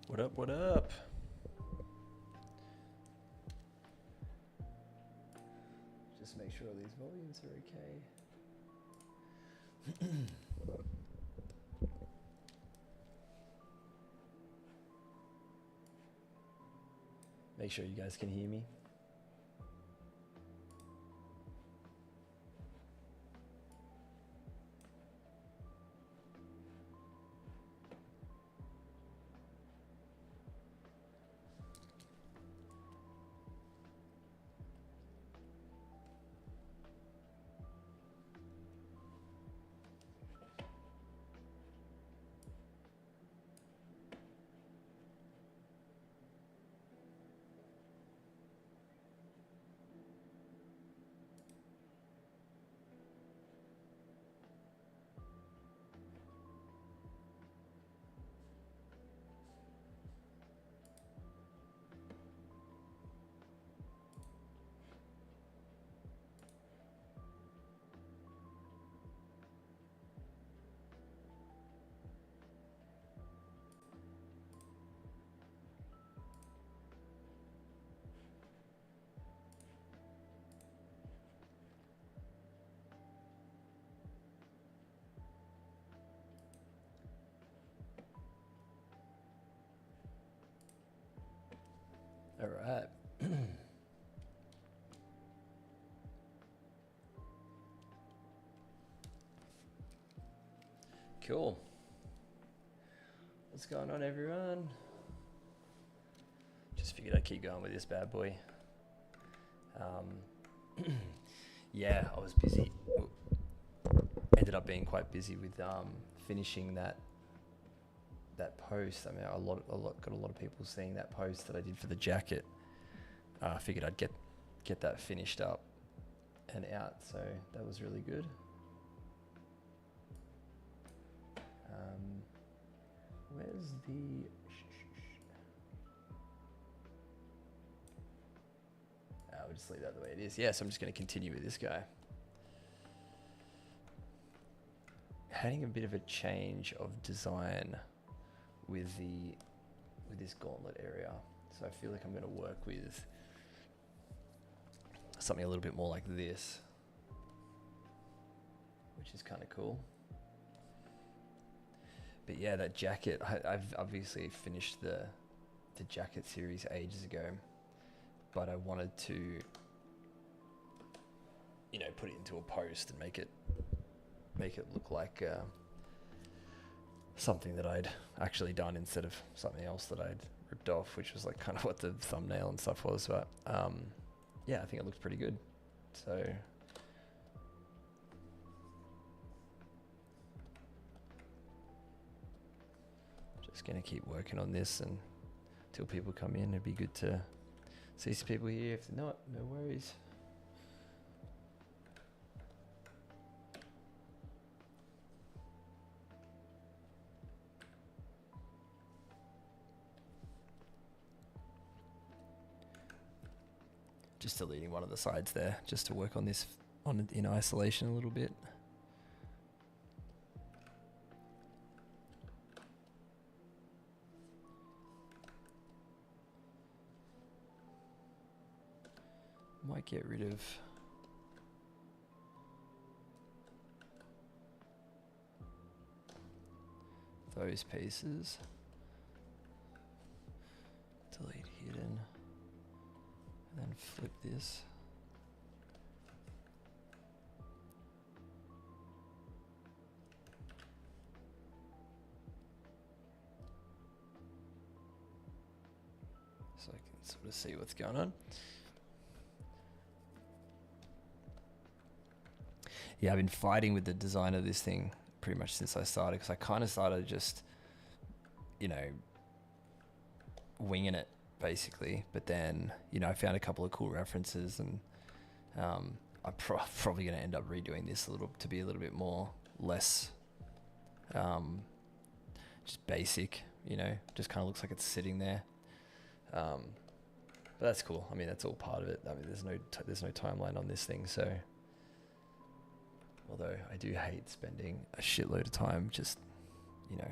What up, what up? Just make sure all these volumes are okay. Make sure you guys can hear me. All right. Cool. What's going on, everyone? Just figured I'd keep going with this bad boy. Yeah, I was busy. Ended up being quite busy with finishing that post. I mean, got a lot of people seeing that post that I did for the jacket. I figured I'd get that finished up and out, so that was really good. Where's the... I'll just leave that the way it is. Yes, I'm just going to continue with this guy. Having a bit of a change of design with this gauntlet area. So I feel like I'm going to work with something a little bit more like this, which is kind of cool. But yeah, that jacket, I've obviously finished the jacket series ages ago, but I wanted to, you know, put it into a post and make it look like something that I'd actually done instead of something else that I'd ripped off, which was like kind of what the thumbnail and stuff was. But yeah, I think it looks pretty good. So just gonna keep working on this and until people come in. It'd be good to see some people here. If not, no worries. Just deleting one of the sides there, just to work on this in isolation a little bit. Might get rid of those pieces. Delete hidden. And then flip this. So I can sort of see what's going on. Yeah, I've been fighting with the design of this thing pretty much since I started, because I kind of started just, you know, winging it basically. But then, you know, I found a couple of cool references, and I'm probably going to end up redoing this to be a little bit more less just basic, you know, just kind of looks like it's sitting there. But that's cool. I mean, that's all part of it. I mean, there's no timeline on this thing, so. Although I do hate spending a shitload of time just, you know,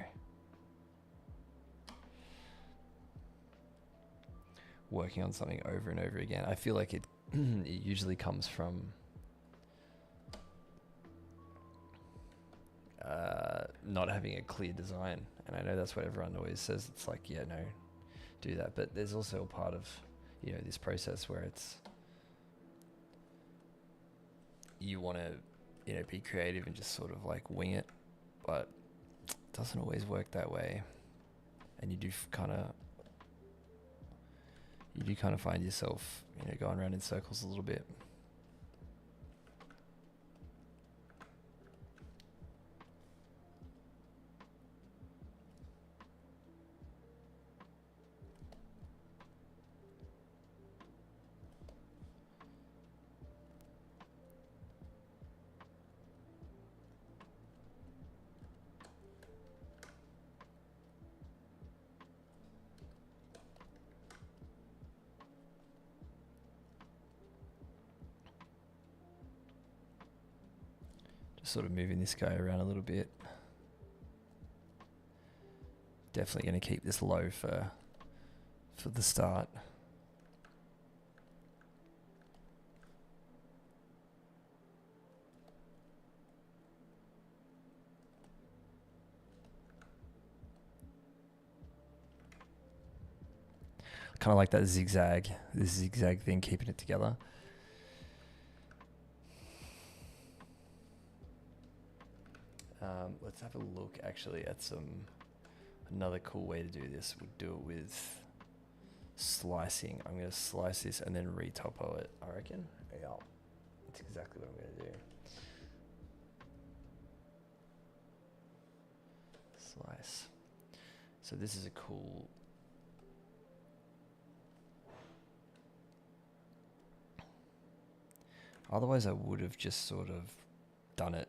working on something over and over again. I feel like it it usually comes from not having a clear design, and I know that's what everyone always says. It's like, yeah, no, do that, but there's also a part of, you know, this process where it's, you want to, you know, be creative and just sort of like wing it, but it doesn't always work that way, and you do kind of find yourself, you know, going around in circles a little bit. Just sort of moving this guy around a little bit. Definitely going to keep this low for the start. Kind of like that zigzag, this zigzag thing, keeping it together. Let's have a look actually at another cool way to do this. We'll do it with slicing. I'm going to slice this and then retopo it, I reckon. Yeah, that's exactly what I'm going to do. Slice. So this is a cool... Otherwise I would have just sort of done it,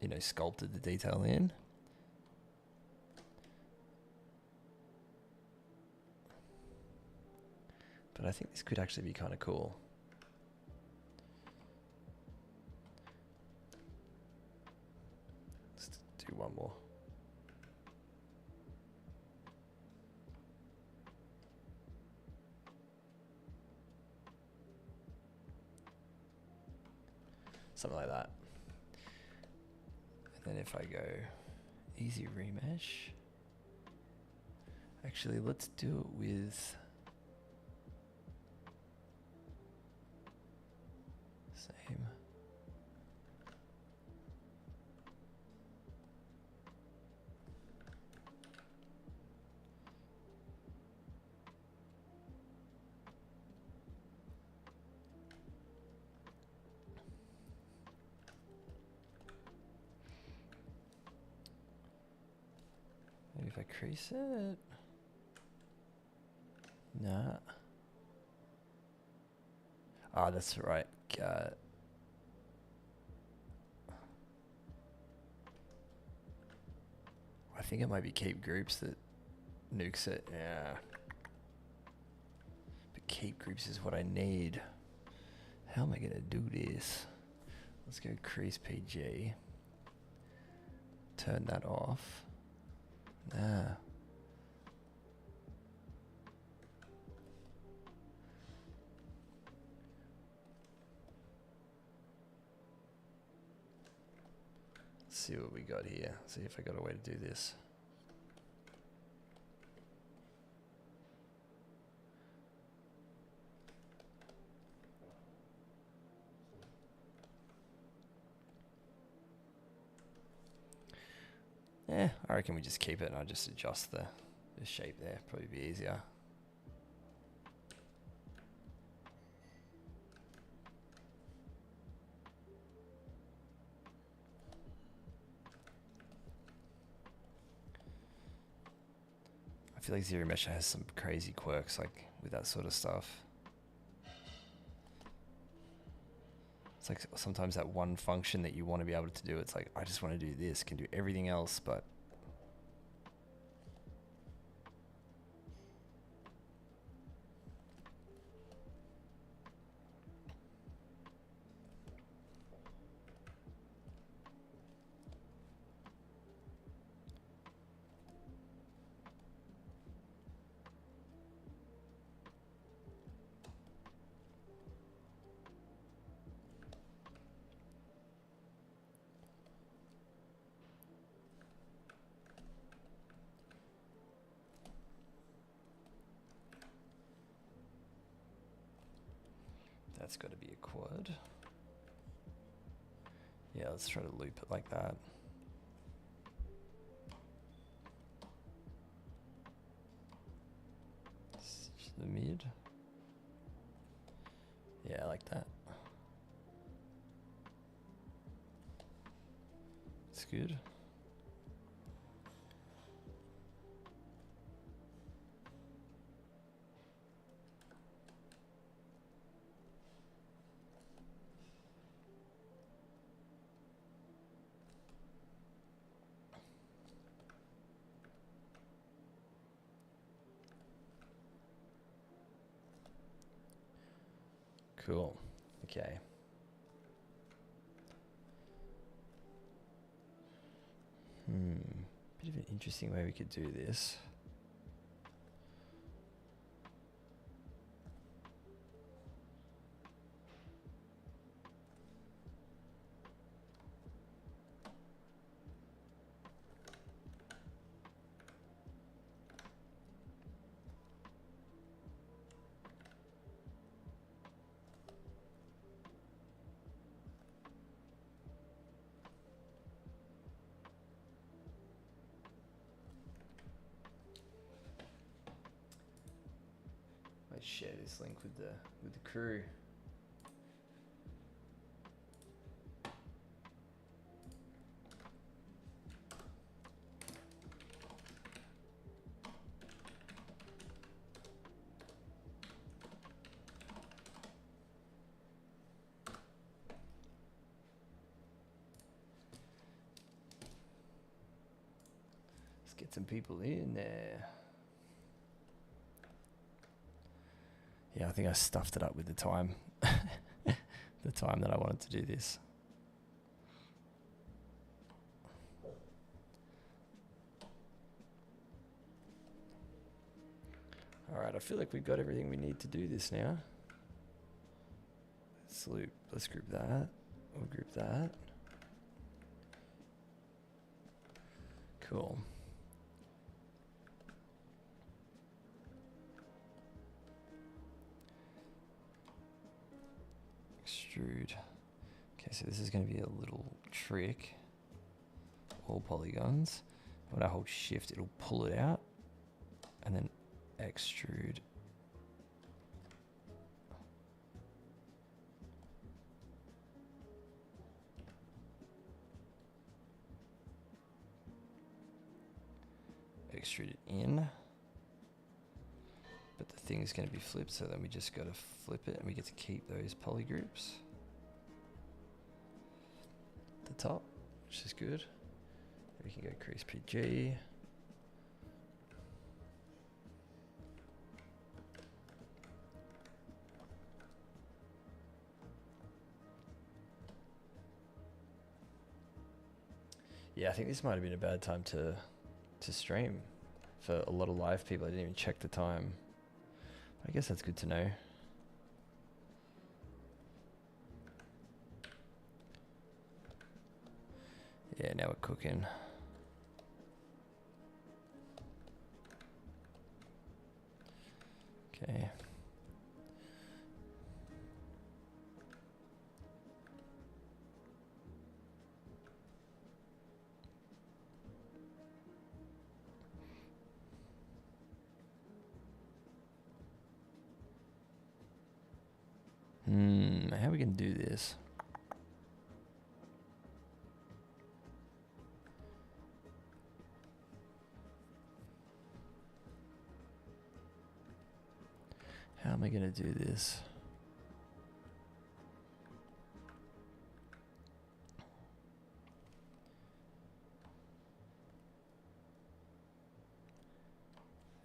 you know, sculpted the detail in. But I think this could actually be kind of cool. Let's do one more. Something like that. And then if I go easy remesh, actually let's do it with same. Maybe if I crease it. Nah. Ah, that's right. I think it might be keep groups that nukes it. Yeah. But keep groups is what I need. How am I going to do this? Let's go crease PG. Turn that off. Nah. Let's see what we got here. See if I got a way to do this. Yeah, I reckon we just keep it and I'll just adjust the shape there. Probably be easier. I feel like ZeroMesh has some crazy quirks like with that sort of stuff. It's like sometimes that one function that you want to be able to do, it's like, I just want to do this, can do everything else, but that's got to be a quad. Yeah, let's try to loop it like that. Stitch the mid. Yeah, like that. It's good. Cool. Okay. Bit of an interesting way we could do this. Let's share this link with the crew. Let's get some people in there. Yeah, I think I stuffed it up with the time. The time that I wanted to do this. All right, I feel like we've got everything we need to do this now. Let's loop. Let's group that. We'll group that. Cool. Extrude. Okay, so this is going to be a little trick. All polygons. When I hold shift, it'll pull it out and then extrude. Extrude it in. But the thing is going to be flipped, so then we just got to flip it and we get to keep those polygroups at the top, which is good. We can go crease PG. Yeah, I think this might have been a bad time to stream for a lot of live people. I didn't even check the time. I guess that's good to know. Yeah, now we're cooking. Okay. How are we gonna do this? How am I gonna do this?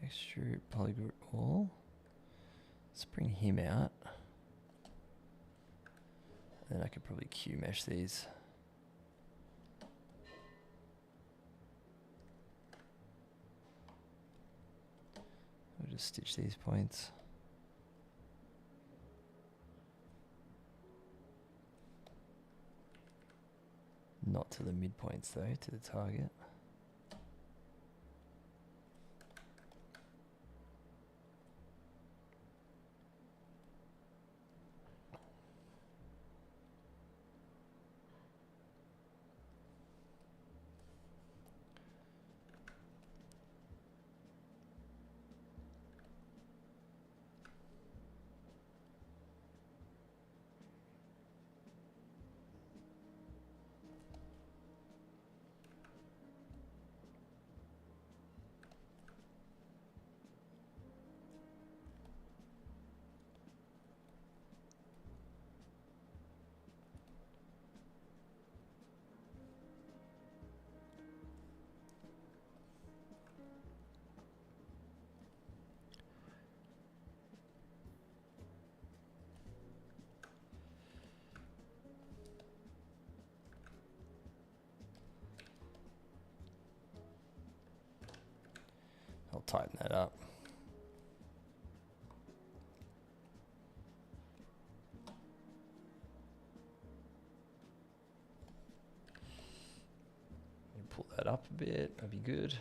Extrude polygroup all. Let's bring him out. Then I could probably Q mesh these. We'll just stitch these points. Not to the midpoints though, to the target. I'll tighten that up. Pull that up a bit, that'd be good.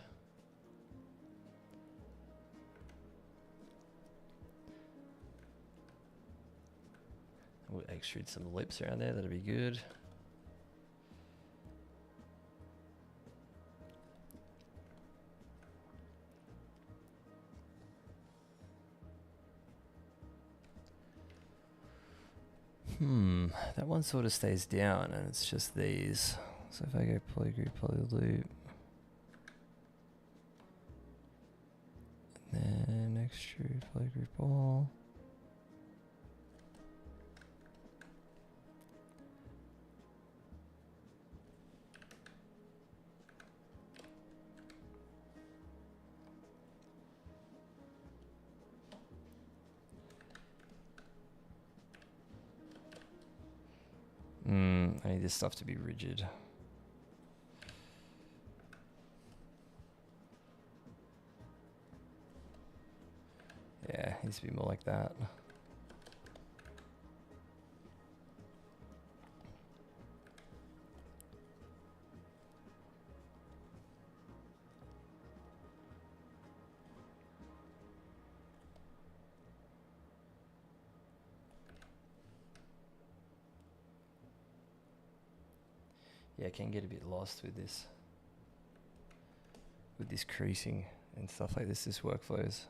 We'll extrude some lips around there, that'd be good. That one sort of stays down and it's just these. So if I go polygroup, polyloop, and then extrude, polygroup all. I need this stuff to be rigid. Yeah, it needs to be more like that. Yeah, I can get a bit lost with this creasing and stuff like this workflows.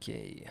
Okay.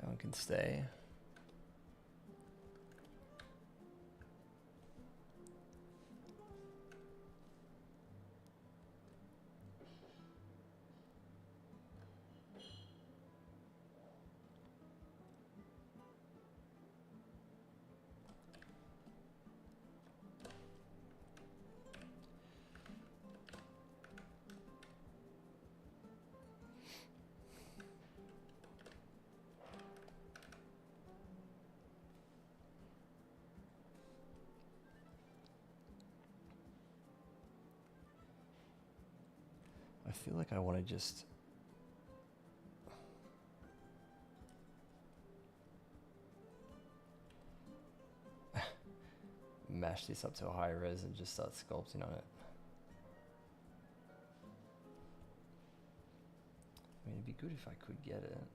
That one can stay. I feel like I want to just mash this up to a high res and just start sculpting on it. I mean, it'd be good if I could get it.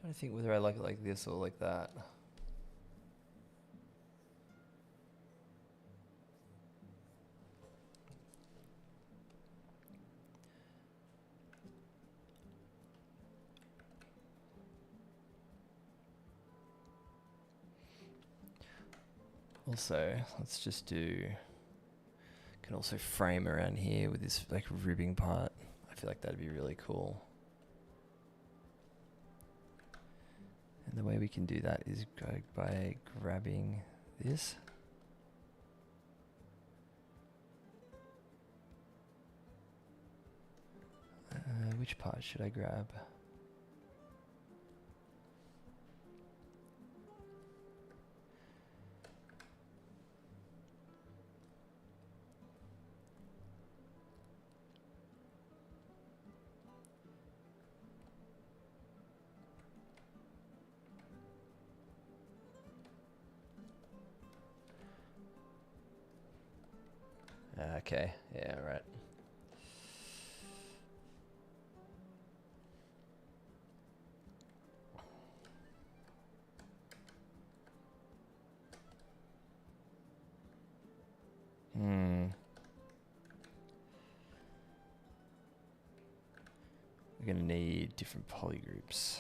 Trying to think whether I like it like this or like that. Also, let's just do, can also frame around here with this like ribbing part. I feel like that'd be really cool. And the way we can do that is go by grabbing this. Which part should I grab? Okay, yeah, right. We're gonna need different polygroups.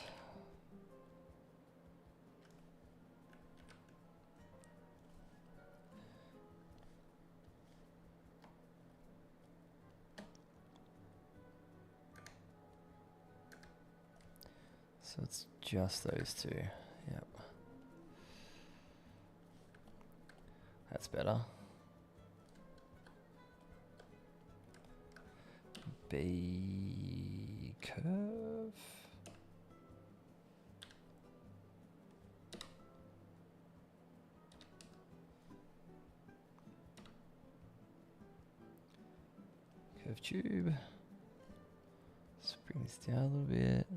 So it's just those two. Yep. That's better. B curve. Curve tube. Let's bring this down a little bit.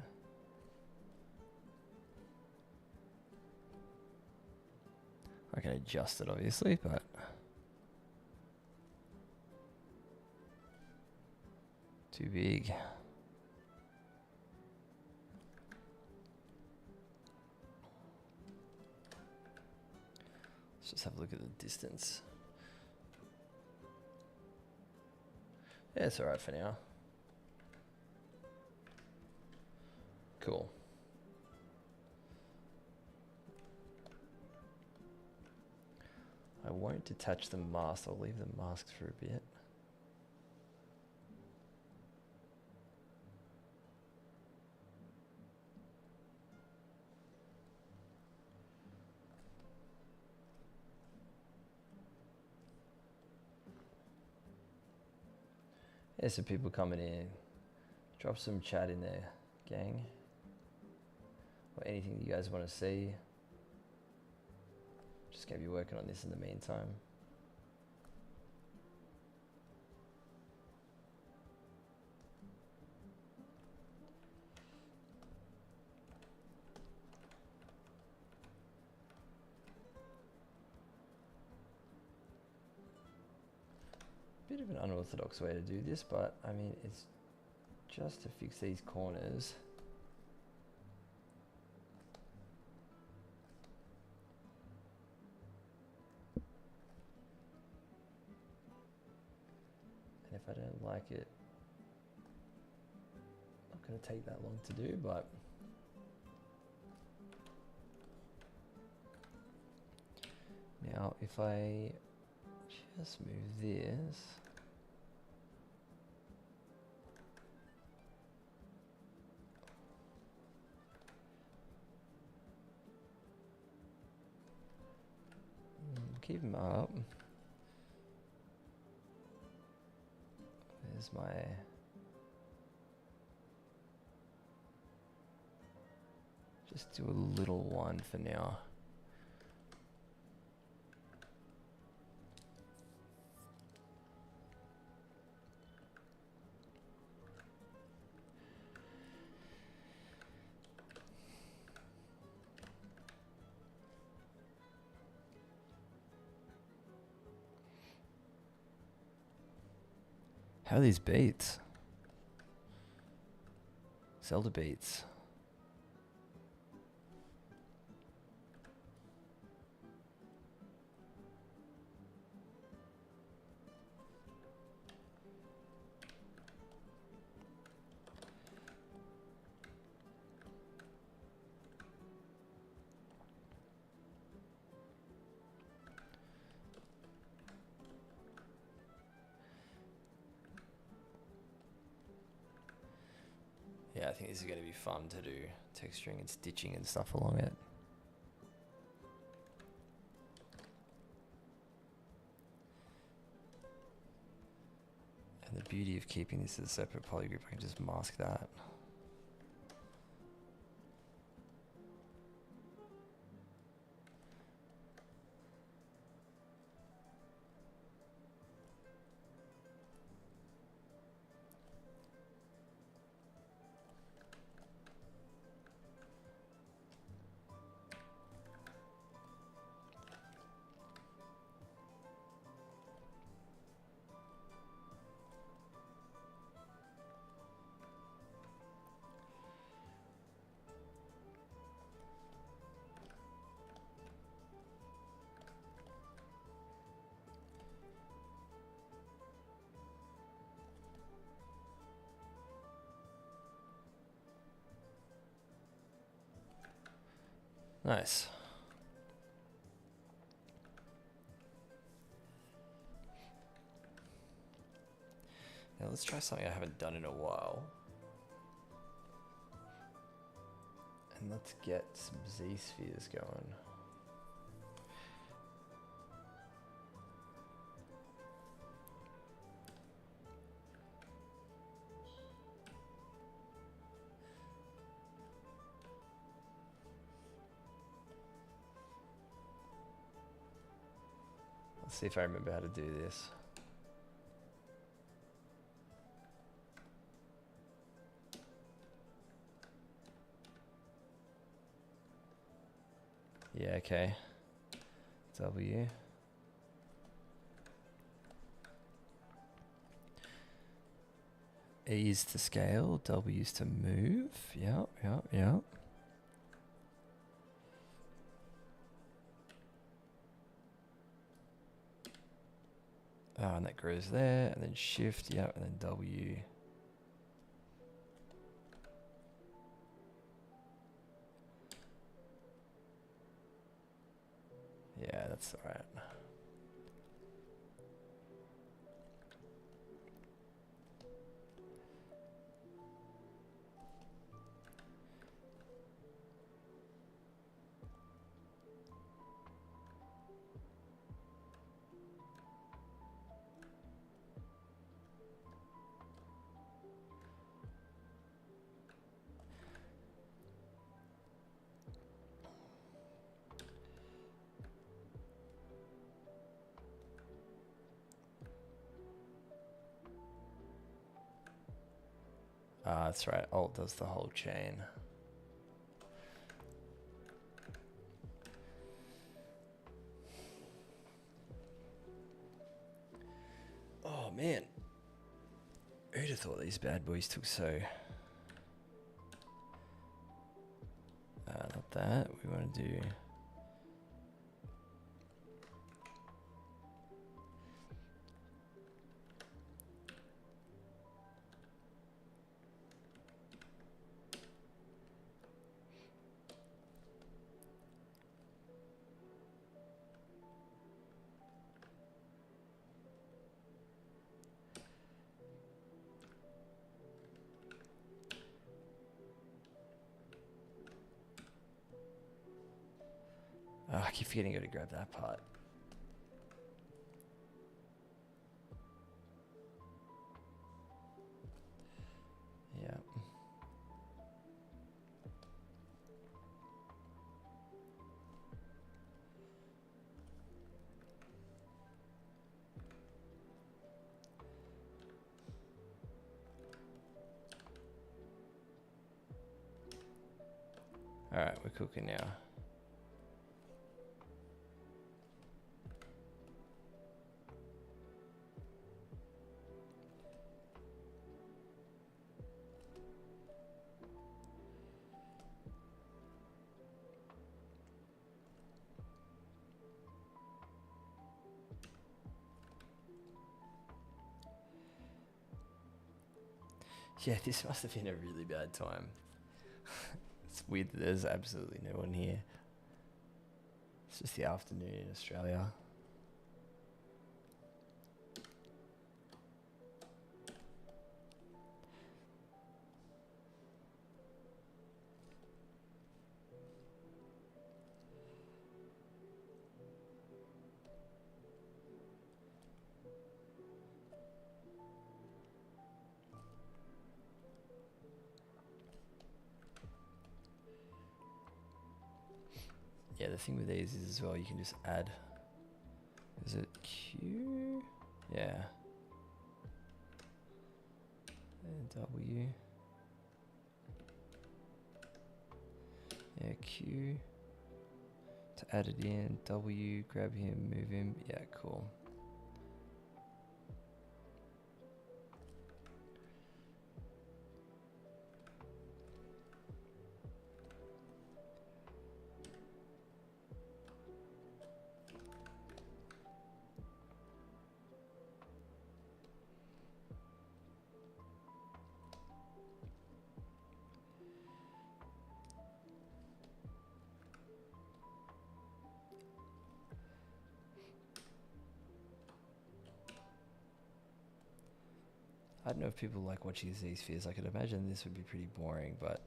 I can adjust it obviously, but too big. Let's just have a look at the distance. Yeah, it's alright for now. Cool. I won't detach the mask, I'll leave the masks for a bit. Yeah, some people coming in. Drop some chat in there, gang. Or anything you guys want to see. Just gonna be working on this in the meantime. Bit of an unorthodox way to do this, but I mean, it's just to fix these corners. And if I don't like it, not gonna take that long to do, but now if I just move this. Keep them up. There's my just do a little one for now. How are these beats? Zelda beats. Yeah, I think this is going to be fun to do texturing and stitching and stuff along it. And the beauty of keeping this as a separate polygroup, I can just mask that. Nice. Now let's try something I haven't done in a while. And let's get some Z-spheres going. Let's see if I remember how to do this. Yeah, okay. W. E is to scale, W is to move. Yep, yep, yep. And that grows there, and then shift, yep, and then W. Yeah, that's all right. That's right. Alt does the whole chain. Oh man, who'd have thought these bad boys took so? Not that. We want to do. Oh, I keep forgetting to grab that part. Yeah. All right, we're cooking now. Yeah, this must have been a really bad time. It's weird that there's absolutely no one here. It's just the afternoon in Australia. Yeah, the thing with these is as well, you can just add, is it Q? Yeah. And W. Yeah, Q. To add it in, W, grab him, move him. Yeah, cool. I don't know if people like watching Z-spheres. I could imagine this would be pretty boring, but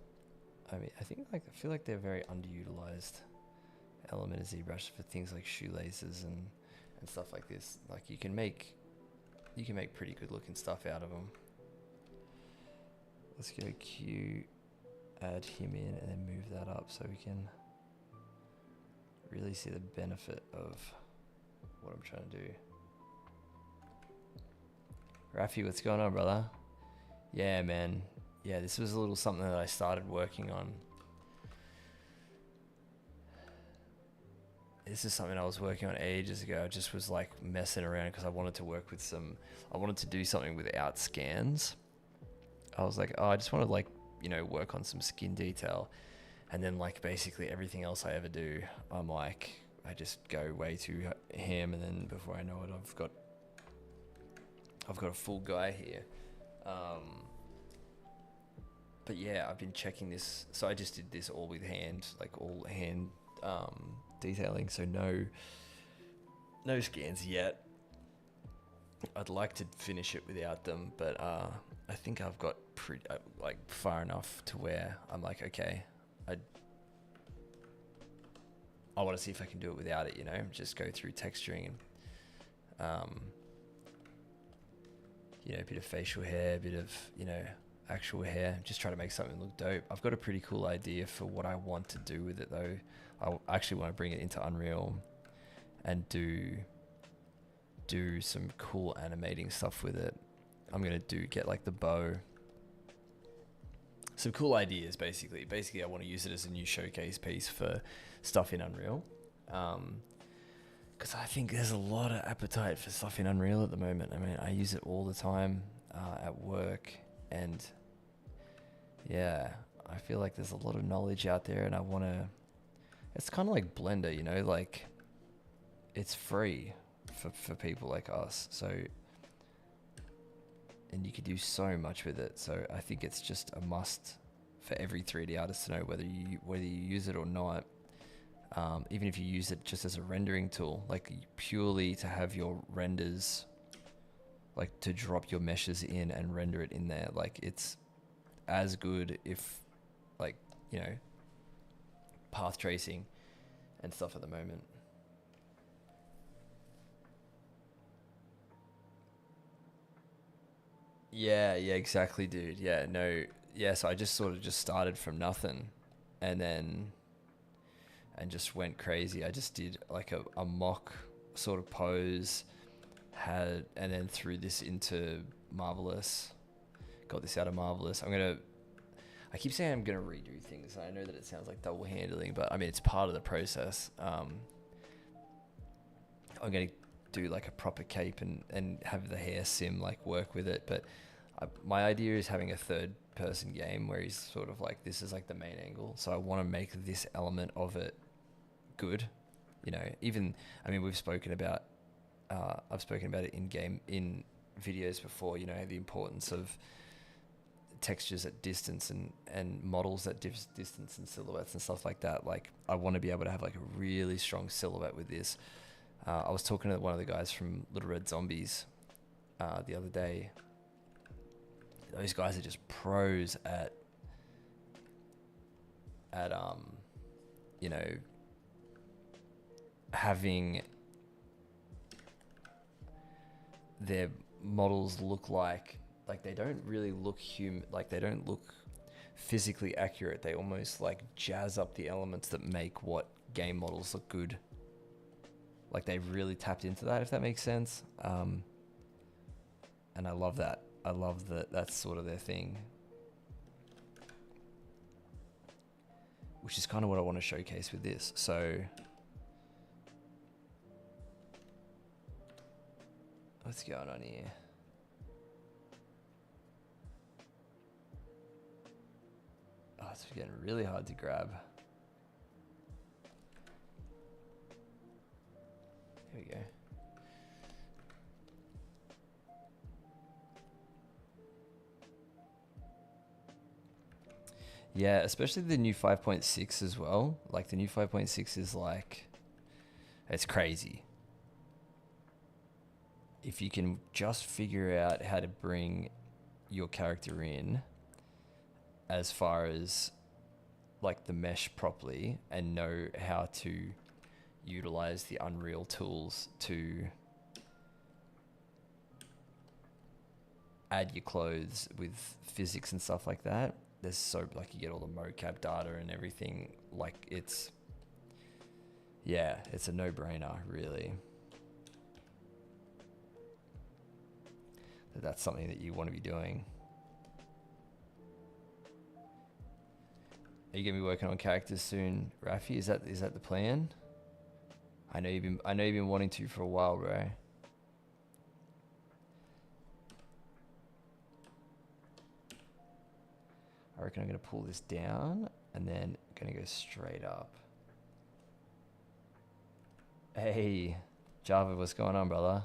I mean, I feel like they're a very underutilized element of ZBrush for things like shoelaces and stuff like this. Like you can make pretty good looking stuff out of them. Let's go Q, add him in, and then move that up so we can really see the benefit of what I'm trying to do. Rafi, what's going on, brother? Yeah, man. Yeah, this was a little something that I started working on. This is something I was working on ages ago. I just was like messing around because I wanted to do something without scans. I was like, oh, I just want to like, work on some skin detail. And then like basically everything else I ever do, I'm like, I just go way too ham, and then before I know it, I've got a full guy here. But yeah, I've been checking this. So I just did this all with hand, like all hand detailing. So no scans yet. I'd like to finish it without them, but I think I've got pretty like far enough to where I'm like, okay, I want to see if I can do it without it. Just go through texturing and a bit of facial hair, a bit of actual hair. Just try to make something look dope. I've got a pretty cool idea for what I want to do with it though. I actually want to bring it into Unreal and do some cool animating stuff with it. I'm gonna get like the bow. Some cool ideas, basically. Basically, I want to use it as a new showcase piece for stuff in Unreal. Because I think there's a lot of appetite for stuff in Unreal at the moment. I mean, I use it all the time at work, and yeah, I feel like there's a lot of knowledge out there, and I want to. It's kind of like Blender, like it's free for people like us. So, and you could do so much with it. So I think it's just a must for every 3D artist to know whether you use it or not. Even if you use it just as a rendering tool, like purely to have your renders, like to drop your meshes in and render it in there. Like it's as good if like, path tracing and stuff at the moment. Yeah, exactly, dude. Yeah, no, yeah, so I just sort of just started from nothing and just went crazy. I just did like a mock sort of pose, and then threw this into Marvelous, got this out of Marvelous. I keep saying I'm gonna redo things. I know that it sounds like double handling, but I mean, it's part of the process. I'm gonna do like a proper cape and have the hair sim like work with it. But my idea is having a third person game where he's sort of like, this is like the main angle. So I want to make this element of it good. Even, I mean, we've spoken about, I've spoken about it in videos before, the importance of textures at distance and models at distance and silhouettes and stuff like that. Like I want to be able to have like a really strong silhouette with this. I was talking to one of the guys from Little Red Zombies the other day. Those guys are just pros at having their models look like they don't really look human, like they don't look physically accurate. They almost like jazz up the elements that make what game models look good. Like they've really tapped into that, if that makes sense. And I love that. I love that that's sort of their thing. Which is kind of what I want to showcase with this. So what's going on here? Oh, it's getting really hard to grab. Here we go. Yeah, especially the new 5.6 as well. Like the new 5.6 is like, it's crazy. If you can just figure out how to bring your character in as far as like the mesh properly and know how to utilize the Unreal tools to add your clothes with physics and stuff like that. There's so, like, you get all the mocap data and everything. Like, it's, yeah, it's a no-brainer, really. That's something that you want to be doing. Are you gonna be working on characters soon, Rafi? Is that the plan? I know you've been wanting to for a while, bro. I reckon I'm gonna pull this down and then gonna go straight up. Hey, Java, what's going on, brother?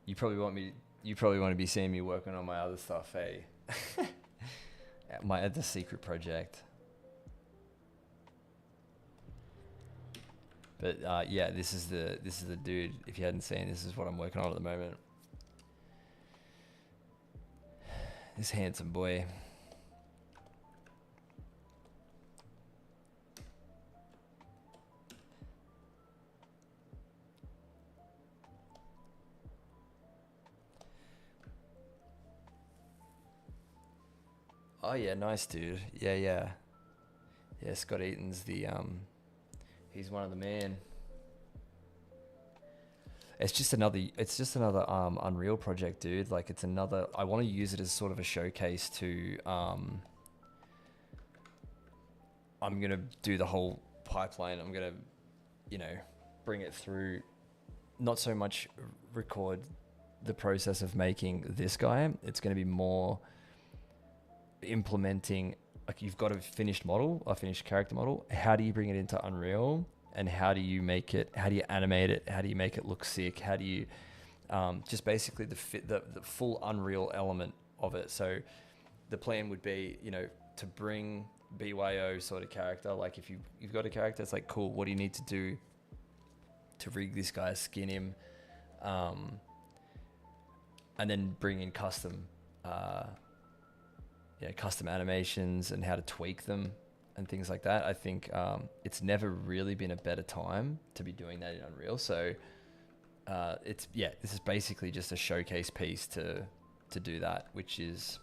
You probably want to be seeing me working on my other stuff, hey? My other secret project. But yeah, this is the dude. If you hadn't seen, this is what I'm working on at the moment. This handsome boy. Oh yeah, nice dude. Yeah. Scott Eaton's he's one of the man. It's just another Unreal project, dude. Like it's another, I want to use it as sort of a showcase to, I'm going to do the whole pipeline. I'm going to, bring it through, not so much record the process of making this guy. It's going to be more implementing, like you've got a finished model, a finished character model. How do you bring it into Unreal? And how do you make it, how do you animate it? How do you make it look sick? How do you, just basically the full Unreal element of it. So the plan would be, to bring BYO sort of character. Like if you've got a character, it's like, cool, what do you need to do to rig this guy, skin him, and then bring in custom animations and how to tweak them and things like that. I think it's never really been a better time to be doing that in Unreal. So this is basically just a showcase piece to do that, which is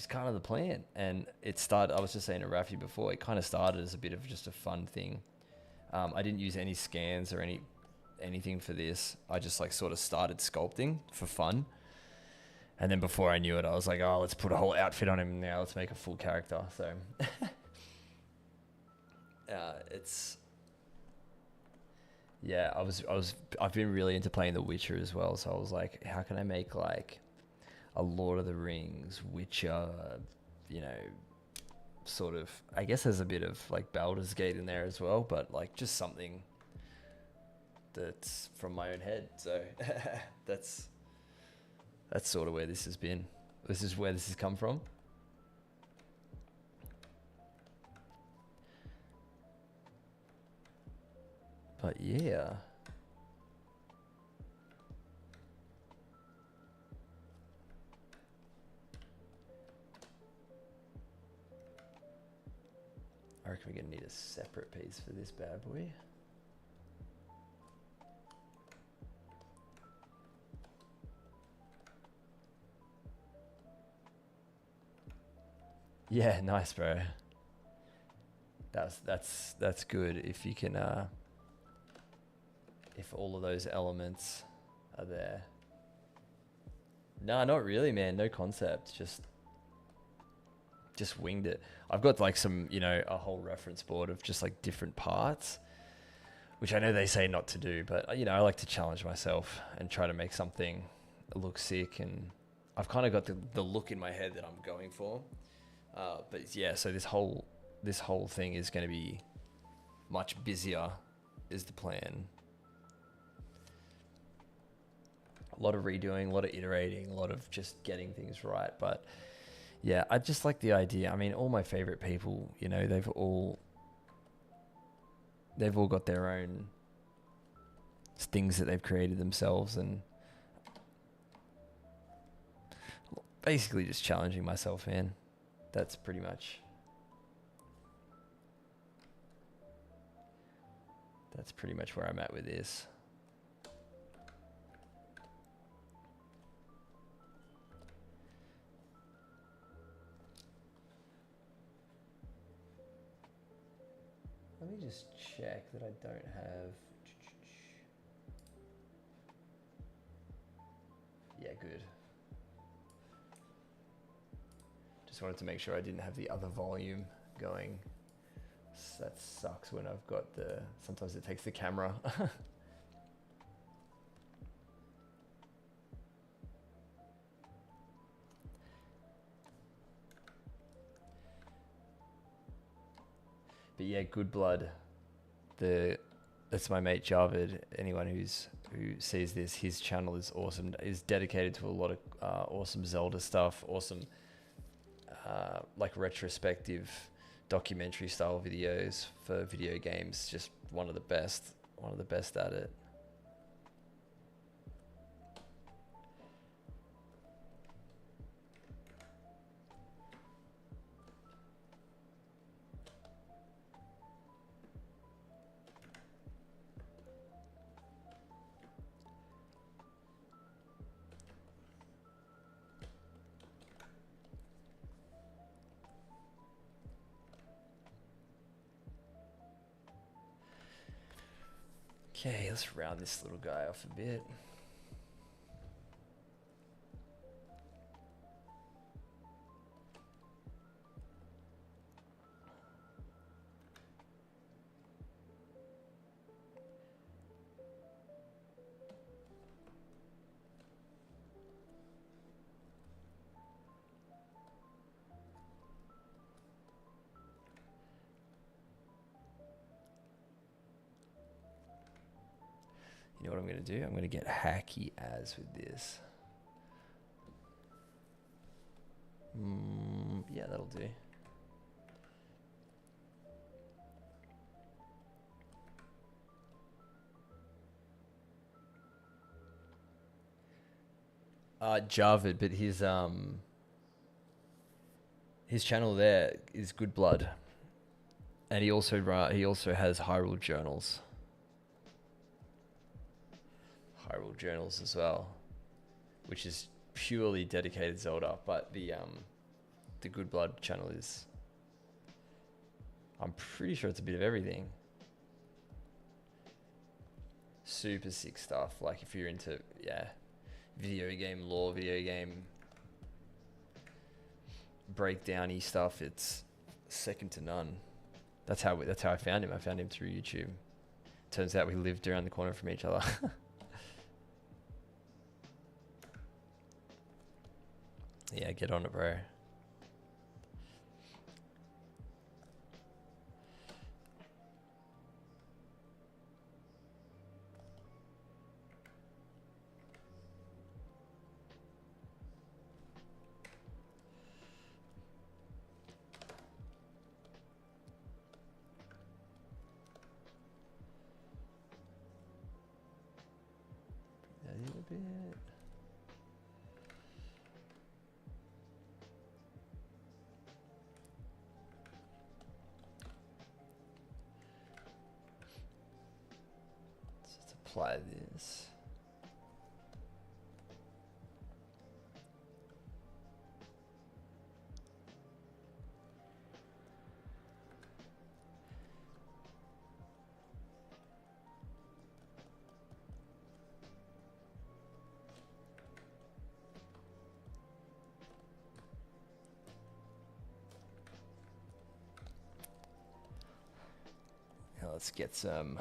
kind of the plan. And it started, I was just saying to Rafi before, it kind of started as a bit of just a fun thing. I didn't use any scans or anything for this. I just like sort of started sculpting for fun. And then before I knew it, I was like, oh, let's put a whole outfit on him now. Let's make a full character. So I've been really into playing The Witcher as well. So I was like, how can I make like a Lord of the Rings, Witcher, sort of, I guess there's a bit of like Baldur's Gate in there as well, but like just something that's from my own head. So that's sort of where this has been. This is where this has come from. But yeah. I reckon we're gonna need a separate piece for this bad boy. Yeah, nice, bro. That's good if you can if all of those elements are there. Nah, not really, man. No concept. Just winged it. I've got like some, you know, a whole reference board of just like different parts, which I know they say not to do, but you know, I like to challenge myself and try to make something look sick. And I've kind of got the look in my head that I'm going for. But yeah, so this whole thing is going to be much busier, is the plan. A lot of redoing, a lot of iterating, a lot of just getting things right. But yeah, I just like the idea. I mean, all my favorite people, you know, they've all got their own things that they've created themselves, and basically just challenging myself, man. That's pretty much where I'm at with this. Let me just check that I don't have. Yeah, good. Just wanted to make sure I didn't have the other volume going. That sucks when I've got sometimes it takes the camera. But yeah, Good Blood. That's my mate Javid. Anyone who sees this, his channel is awesome. Is dedicated to a lot of awesome Zelda stuff, awesome like retrospective documentary style videos for video games. Just one of the best at it. Okay, let's round this little guy off a bit. You know what I'm going to do? I'm going to get hacky as with this. Yeah, that'll do. Javid, but his channel there is Good Blood, and he also has Hyrule Journals as well, which is purely dedicated Zelda. But the Good Blood channel is, I'm pretty sure it's a bit of everything. Super sick stuff. Like if you're into video game lore, video game breakdowny stuff, it's second to none. That's how I found him. I found him through YouTube. Turns out we lived around the corner from each other. Yeah, get on it, bro. A little bit. Let's apply this. let's get some.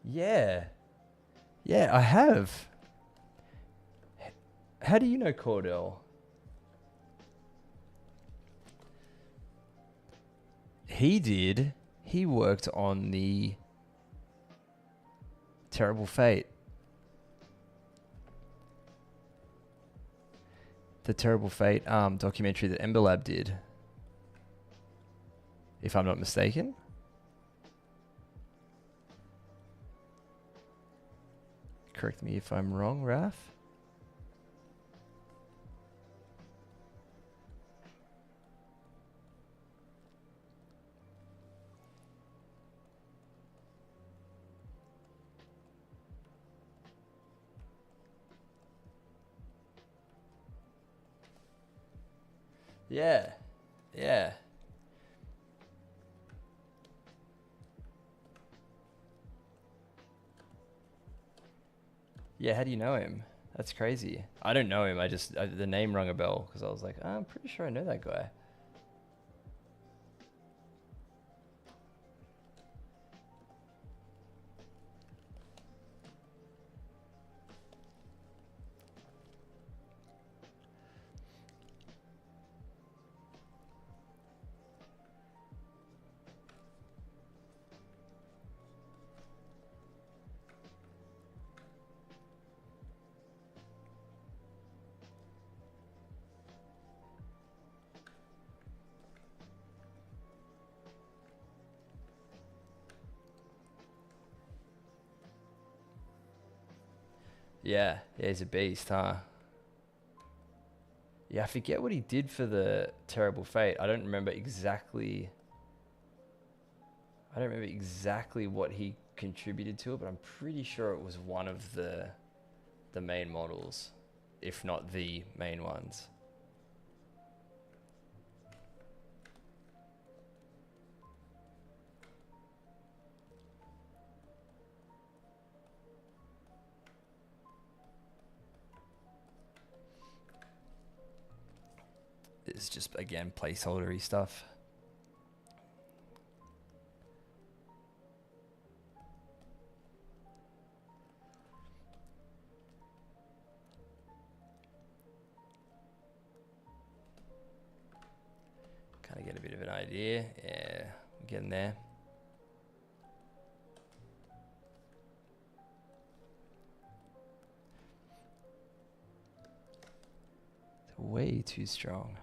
Yeah. Yeah, I have. How do you know Cordell? He did. He worked on the Terrible Fate. The Terrible Fate documentary that Ember Lab did. If I'm not mistaken. Correct me if I'm wrong, Raf. Yeah. Yeah. Yeah, how do you know him? That's crazy. I don't know him. The name rung a bell because I was like, I'm pretty sure I know that guy. Yeah, he's a beast, huh? Yeah, I forget what he did for the Terrible Fate. I don't remember exactly what he contributed to it, but I'm pretty sure it was one of the main models, if not the main ones. It's just, again, placeholdery stuff. Kind of get a bit of an idea. Yeah, we're getting there. Way too strong.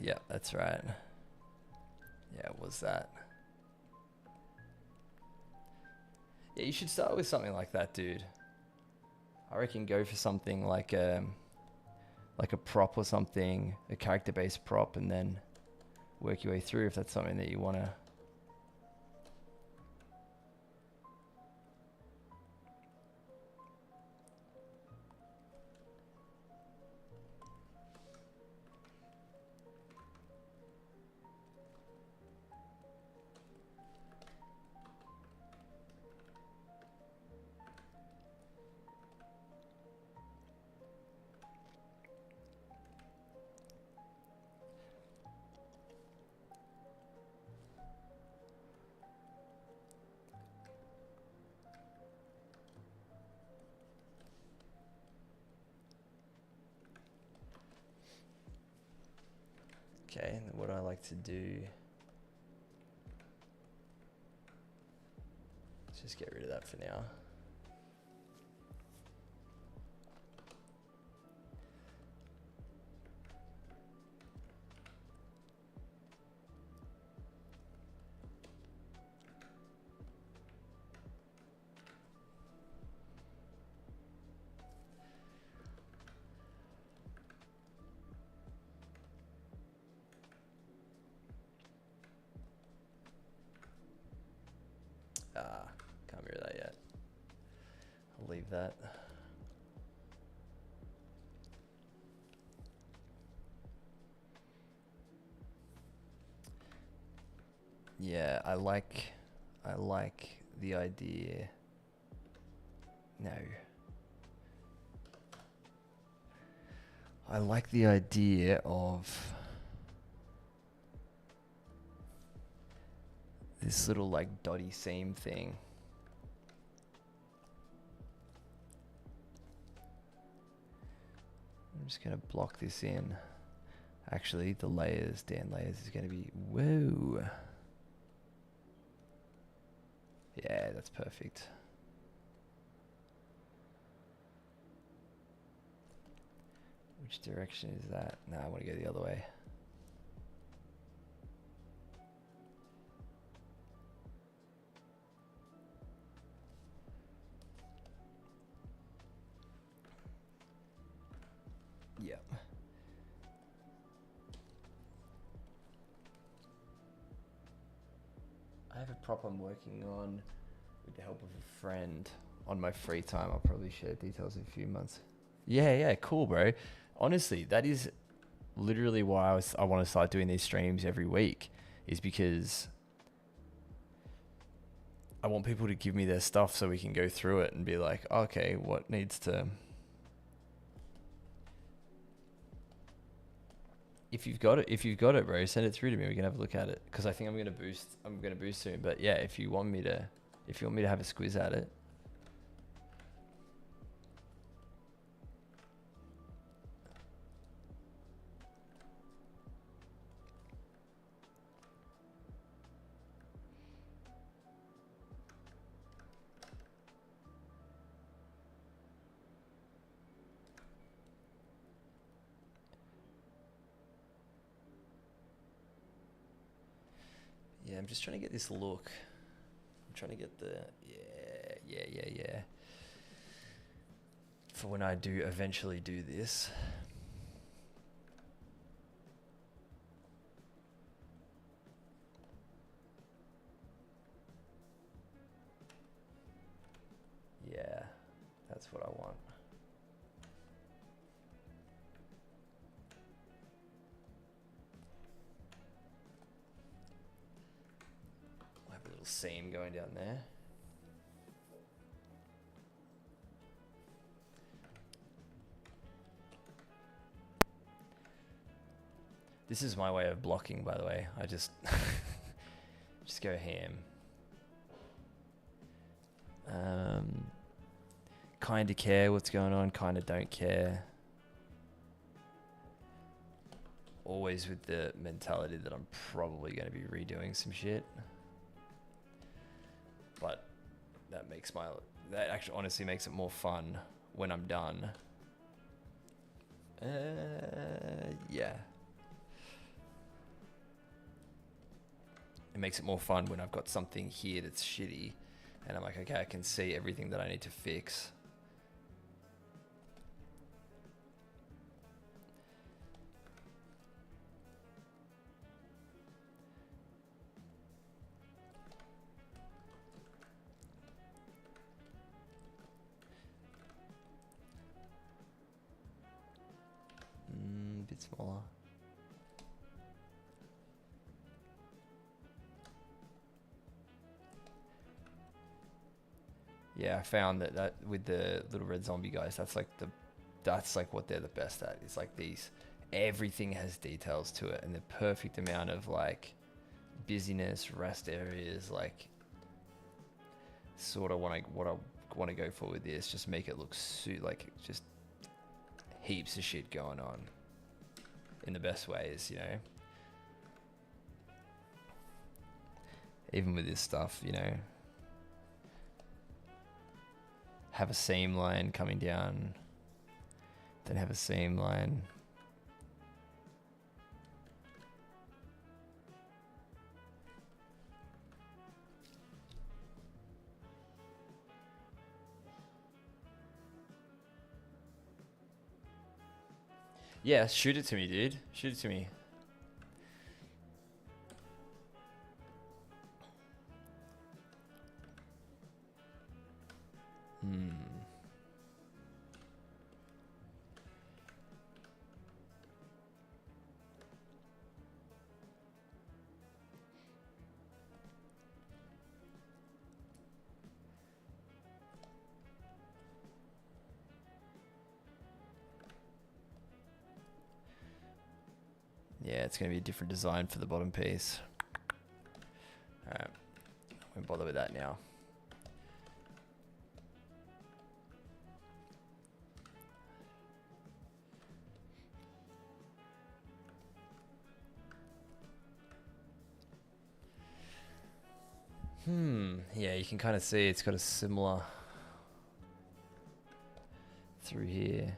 Yeah, that's right. Yeah, it was that. Yeah, you should start with something like that, dude. I reckon go for something like a prop or something, a character-based prop, and then work your way through if that's something that you want to. Okay, and what I like to do, let's just get rid of that for now. Can't mirror that yet. I'll leave that. Yeah, I like the idea. No. I like the idea of this little like dotty seam thing. I'm just gonna block this in. Actually, the layers, Dan layers is gonna be, whoa. Yeah, that's perfect. Which direction is that? No, I want to go the other way. Yep. I have a prop I'm working on with the help of a friend on my free time. I'll probably share details in a few months. Yeah, cool, bro. Honestly, that is literally why I want to start doing these streams every week, is because I want people to give me their stuff so we can go through it and be like, okay, what needs to... If you've got it, bro, send it through to me. We can have a look at it, because I think I'm gonna boost soon. But yeah, if you want me to have a squiz at it. Yeah, I'm just trying to get this look. I'm trying to get the, yeah. For when I do eventually do this. Yeah, that's what I want. We'll have a little seam going down there. This is my way of blocking, by the way. I just just go ham. Kinda care what's going on, kinda don't care. Always with the mentality that I'm probably going to be redoing some shit. But that actually honestly makes it more fun when I'm done. Yeah. It makes it more fun when I've got something here that's shitty and I'm like, okay, I can see everything that I need to fix. Bit smaller. Yeah, I found that with the little red zombie guys, that's like what they're the best at. It's like everything has details to it and the perfect amount of like busyness, rest areas, like sort of what I want to go for with this, just make it look like just heaps of shit going on in the best ways, you know. Even with this stuff, you know, have a seam line coming down, then have a seam line. Yeah, shoot it to me, dude. Shoot it to me. Yeah, it's going to be a different design for the bottom piece. Alright, I won't bother with that now. Yeah, you can kind of see it's got a similar through here.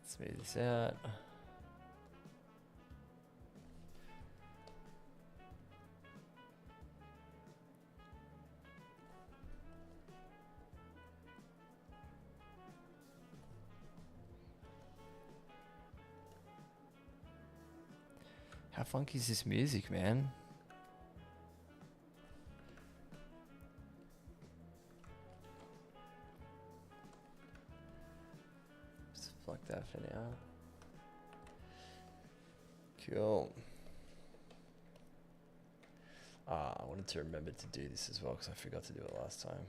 Smooth this out. How funky is this music, man? Just like that for now. Cool. I wanted to remember to do this as well because I forgot to do it last time.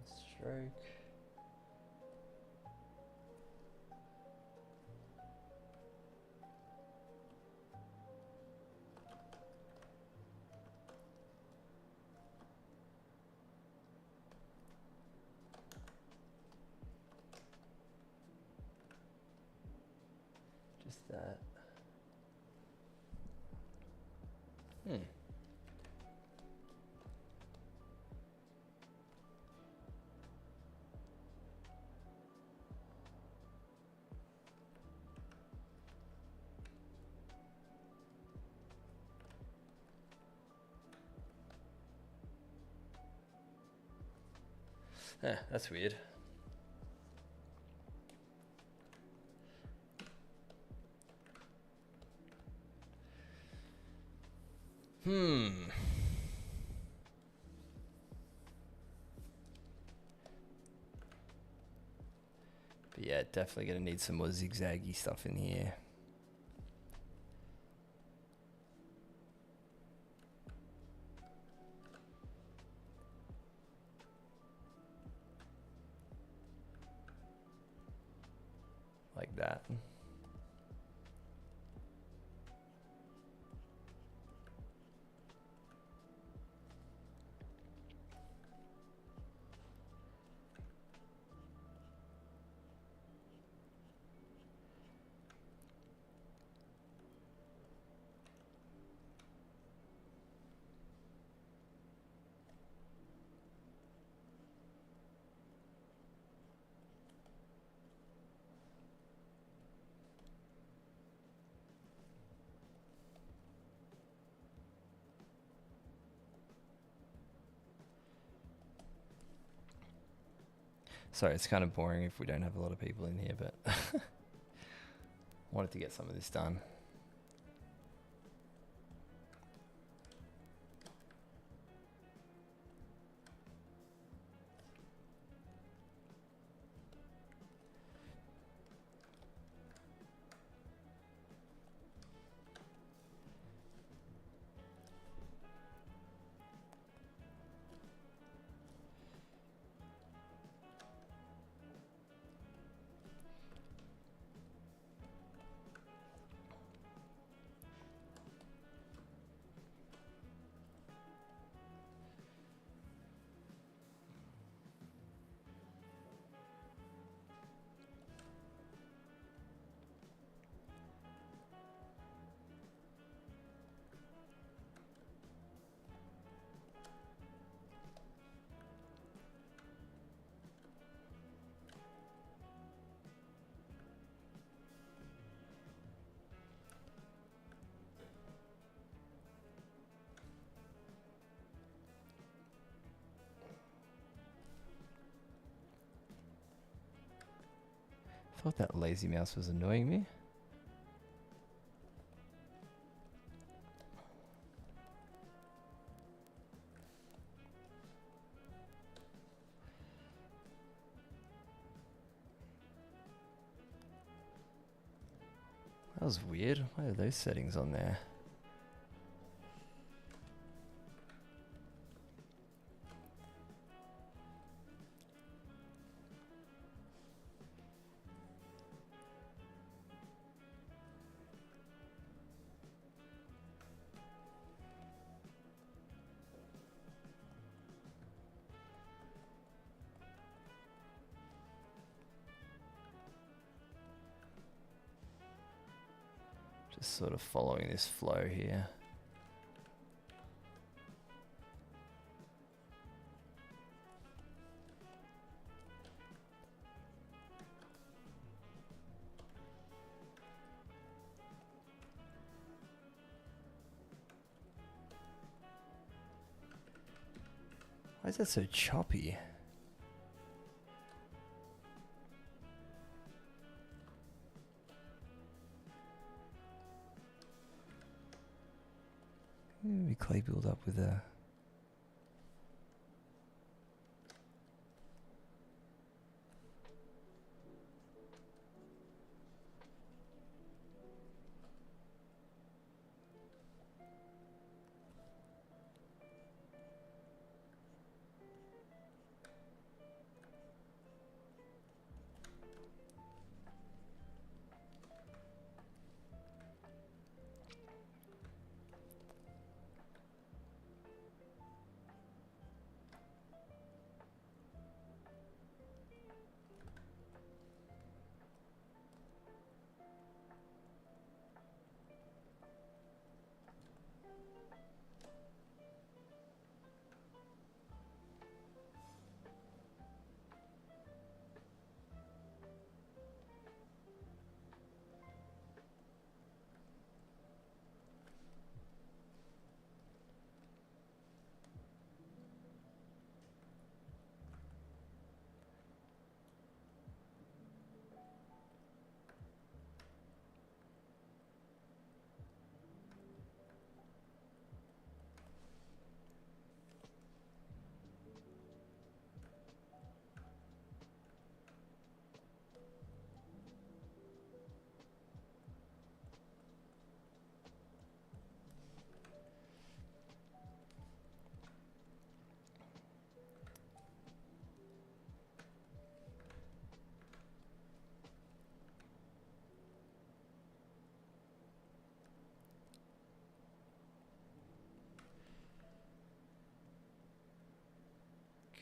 Stroke. Just that. That's weird. But yeah, definitely gonna need some more zigzaggy stuff in here. Like that. Sorry, it's kind of boring if we don't have a lot of people in here, but wanted to get some of this done. Thought that lazy mouse was annoying me. That was weird. Why are those settings on there? Just sort of following this flow here. Why is that so choppy? Maybe clay build up with a...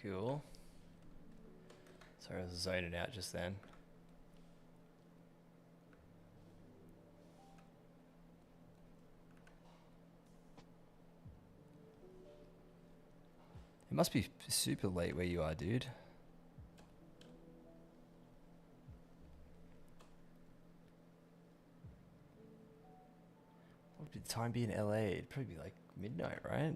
Cool. Sorry, I was zoning out just then. It must be super late where you are, dude. What would the time be in LA? It'd probably be like midnight, right?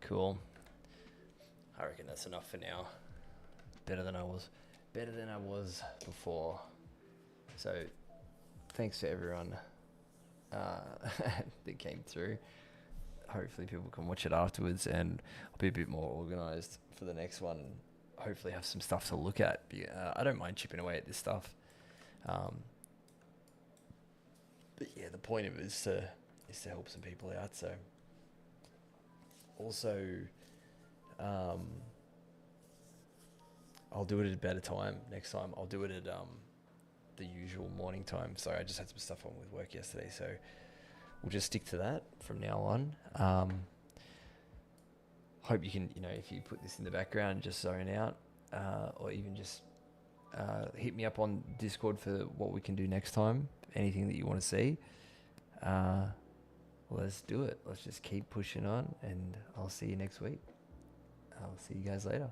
Cool. I reckon that's enough for now. Better than I was before. So, thanks to everyone that came through. Hopefully people can watch it afterwards, and I'll be a bit more organized for the next one. Hopefully have some stuff to look at. I don't mind chipping away at this stuff. But yeah, the point of it is to help some people out. So also, I'll do it at a better time next time. I'll do it at the usual morning time. Sorry, I just had some stuff on with work yesterday, so we'll just stick to that from now on. Hope you can, if you put this in the background, just zone out, or even just hit me up on Discord for what we can do next time. Anything that you want to see. let's do it. Let's just keep pushing on, and I'll see you next week. I'll see you guys later.